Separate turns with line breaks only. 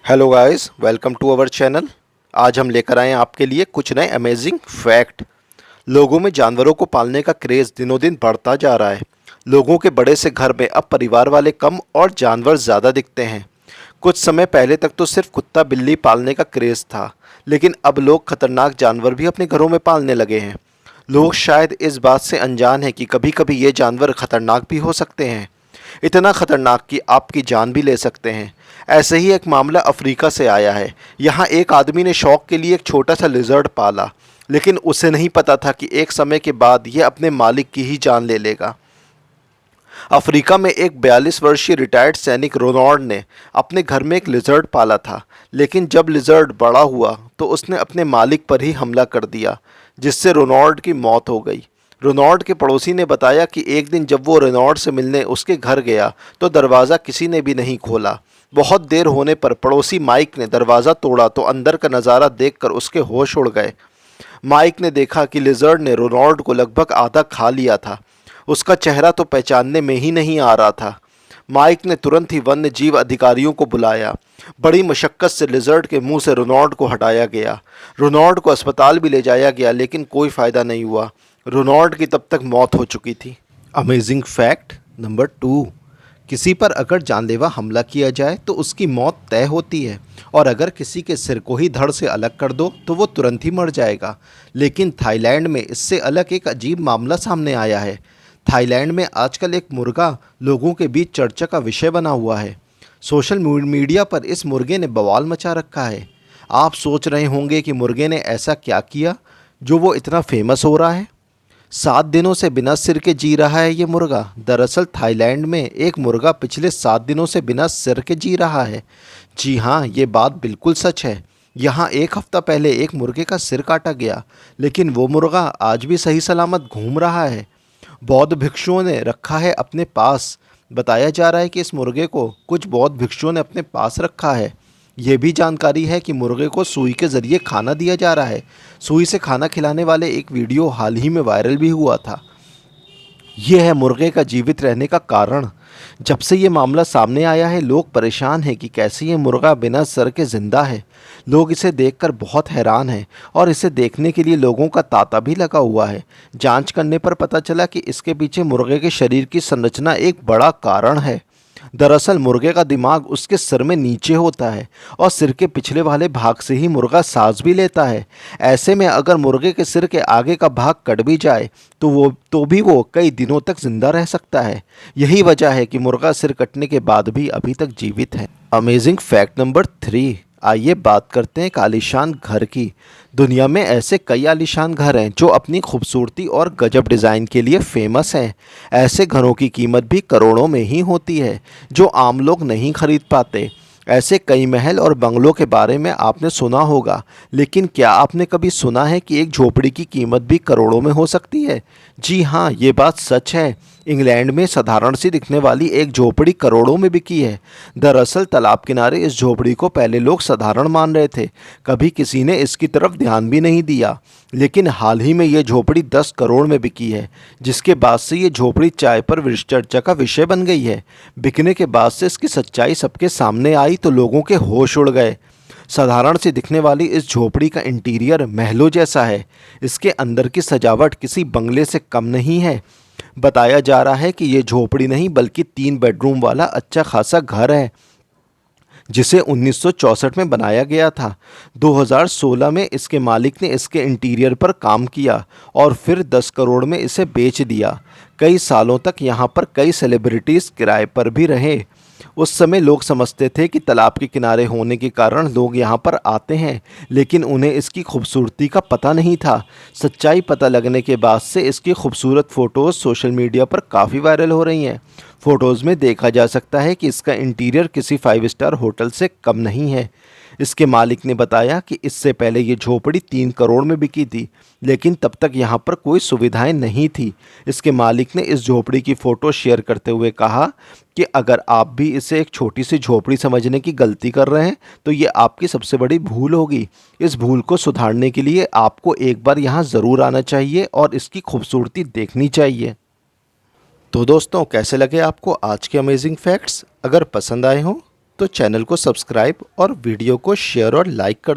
Hello guys, welcome to our channel. आज हम लेकर आए हैं आपके लिए कुछ नए अमेजिंग फैक्ट। लोगों में जानवरों को पालने का क्रेज़ दिनों दिन बढ़ता जा रहा है। लोगों के बड़े से घर में अब परिवार वाले कम और जानवर ज़्यादा दिखते हैं। कुछ समय पहले तक तो सिर्फ कुत्ता बिल्ली पालने का क्रेज़ था, लेकिन अब लोग खतरनाक जानवर भी अपने घरों में पालने लगे हैं। लोग शायद इस बात से अनजान हैं कि कभी कभी ये जानवर खतरनाक भी हो सकते हैं, इतना खतरनाक कि आपकी जान भी ले सकते हैं। ऐसे ही एक मामला अफ्रीका से आया है। यहाँ एक आदमी ने शौक के लिए एक छोटा सा लिजर्ड पाला, लेकिन उसे नहीं पता था कि एक समय के बाद यह अपने मालिक की ही जान ले लेगा। अफ्रीका में एक 42 वर्षीय रिटायर्ड सैनिक रोनाल्ड ने अपने घर में एक लिजर्ड पाला था, लेकिन जब लिजर्ड बड़ा हुआ तो उसने अपने मालिक पर ही हमला कर दिया, जिससे रोनाल्ड की मौत हो गई। रोनाल्ड के पड़ोसी ने बताया कि एक दिन जब वो रोनाल्ड से मिलने उसके घर गया तो दरवाज़ा किसी ने भी नहीं खोला। बहुत देर होने पर पड़ोसी माइक ने दरवाज़ा तोड़ा तो अंदर का नज़ारा देखकर उसके होश उड़ गए। माइक ने देखा कि लिजर्ड ने रोनाल्ड को लगभग आधा खा लिया था। उसका चेहरा तो पहचानने में ही नहीं आ रहा था। माइक ने तुरंत ही वन्य जीव अधिकारियों को बुलाया। बड़ी मशक्क़त से लिजर्ड के मुंह से रोनाल्ड को हटाया गया। रोनाल्ड को अस्पताल भी ले जाया गया, लेकिन कोई फ़ायदा नहीं हुआ। रोनाल्ड की तब तक मौत हो चुकी थी। Amazing fact number 2। किसी पर अगर जानलेवा हमला किया जाए तो उसकी मौत तय होती है, और अगर किसी के सिर को ही धड़ से अलग कर दो तो वो तुरंत ही मर जाएगा। लेकिन थाईलैंड में इससे अलग एक अजीब मामला सामने आया है। थाईलैंड में आजकल एक मुर्गा लोगों के बीच चर्चा का विषय बना हुआ है। सोशल मीडिया पर इस मुर्गे ने बवाल मचा रखा है। आप सोच रहे होंगे कि मुर्गे ने ऐसा क्या किया जो वो इतना फेमस हो रहा है। 7 दिनों से बिना सिर के जी रहा है ये मुर्गा। दरअसल थाईलैंड में एक मुर्गा पिछले 7 दिनों से बिना सिर के जी रहा है। जी हाँ, ये बात बिल्कुल सच है। यहाँ एक हफ्ता पहले एक मुर्गे का सिर काटा गया, लेकिन वो मुर्गा आज भी सही सलामत घूम रहा है। बौद्ध भिक्षुओं ने रखा है अपने पास। बताया जा रहा है कि इस मुर्गे को कुछ बौद्ध भिक्षुओं ने अपने पास रखा है। ये भी जानकारी है कि मुर्गे को सुई के ज़रिए खाना दिया जा रहा है। सुई से खाना खिलाने वाले एक वीडियो हाल ही में वायरल भी हुआ था। ये है मुर्गे का जीवित रहने का कारण। जब से ये मामला सामने आया है, लोग परेशान हैं कि कैसे ये मुर्गा बिना सर के ज़िंदा है। लोग इसे देखकर बहुत हैरान हैं, और इसे देखने के लिए लोगों का तांता भी लगा हुआ है। जांच करने पर पता चला कि इसके पीछे मुर्गे के शरीर की संरचना एक बड़ा कारण है। दरअसल मुर्गे का दिमाग उसके सिर में नीचे होता है, और सिर के पिछले वाले भाग से ही मुर्गा सांस भी लेता है। ऐसे में अगर मुर्गे के सिर के आगे का भाग कट भी जाए तो भी वो कई दिनों तक जिंदा रह सकता है। यही वजह है कि मुर्गा सिर कटने के बाद भी अभी तक जीवित है। Amazing fact number 3। आइए बात करते हैं एक आलीशान घर की। दुनिया में ऐसे कई आलीशान घर हैं जो अपनी खूबसूरती और गजब डिज़ाइन के लिए फेमस हैं। ऐसे घरों की कीमत भी करोड़ों में ही होती है, जो आम लोग नहीं खरीद पाते। ऐसे कई महल और बंगलों के बारे में आपने सुना होगा, लेकिन क्या आपने कभी सुना है कि एक झोपड़ी की कीमत भी करोड़ों में हो सकती है? जी हाँ, ये बात सच है। इंग्लैंड में साधारण सी दिखने वाली एक झोपड़ी करोड़ों में बिकी है। दरअसल तालाब किनारे इस झोपड़ी को पहले लोग साधारण मान रहे थे। कभी किसी ने इसकी तरफ ध्यान भी नहीं दिया, लेकिन हाल ही में ये झोपड़ी 10 करोड़ में बिकी है, जिसके बाद से ये झोपड़ी चाय पर चर्चा का विषय बन गई है। बिकने के बाद से इसकी सच्चाई सबके सामने आई तो लोगों के होश उड़ गए। साधारण सी दिखने वाली इस झोपड़ी का इंटीरियर महलों जैसा है। इसके अंदर की सजावट किसी बंगले से कम नहीं है। बताया जा रहा है कि ये झोपड़ी नहीं बल्कि 3 बेडरूम वाला अच्छा खासा घर है, जिसे 1964 में बनाया गया था। 2016 में इसके मालिक ने इसके इंटीरियर पर काम किया और फिर 10 करोड़ में इसे बेच दिया। कई सालों तक यहाँ पर कई सेलिब्रिटीज़ किराए पर भी रहे। उस समय लोग समझते थे कि तालाब के किनारे होने के कारण लोग यहाँ पर आते हैं, लेकिन उन्हें इसकी खूबसूरती का पता नहीं था। सच्चाई पता लगने के बाद से इसकी खूबसूरत फ़ोटोज़ सोशल मीडिया पर काफ़ी वायरल हो रही हैं। फ़ोटोज़ में देखा जा सकता है कि इसका इंटीरियर किसी 5 स्टार होटल से कम नहीं है। इसके मालिक ने बताया कि इससे पहले ये झोपड़ी 3 करोड़ में बिकी थी, लेकिन तब तक यहाँ पर कोई सुविधाएं नहीं थी। इसके मालिक ने इस झोपड़ी की फ़ोटो शेयर करते हुए कहा कि अगर आप भी इसे एक छोटी सी झोपड़ी समझने की गलती कर रहे हैं तो ये आपकी सबसे बड़ी भूल होगी। इस भूल को सुधारने के लिए आपको एक बार यहाँ ज़रूर आना चाहिए और इसकी खूबसूरती देखनी चाहिए। तो दोस्तों, कैसे लगे आपको आज के अमेजिंग फैक्ट्स? अगर पसंद आए हों तो चैनल को सब्सक्राइब और वीडियो को शेयर और लाइक कर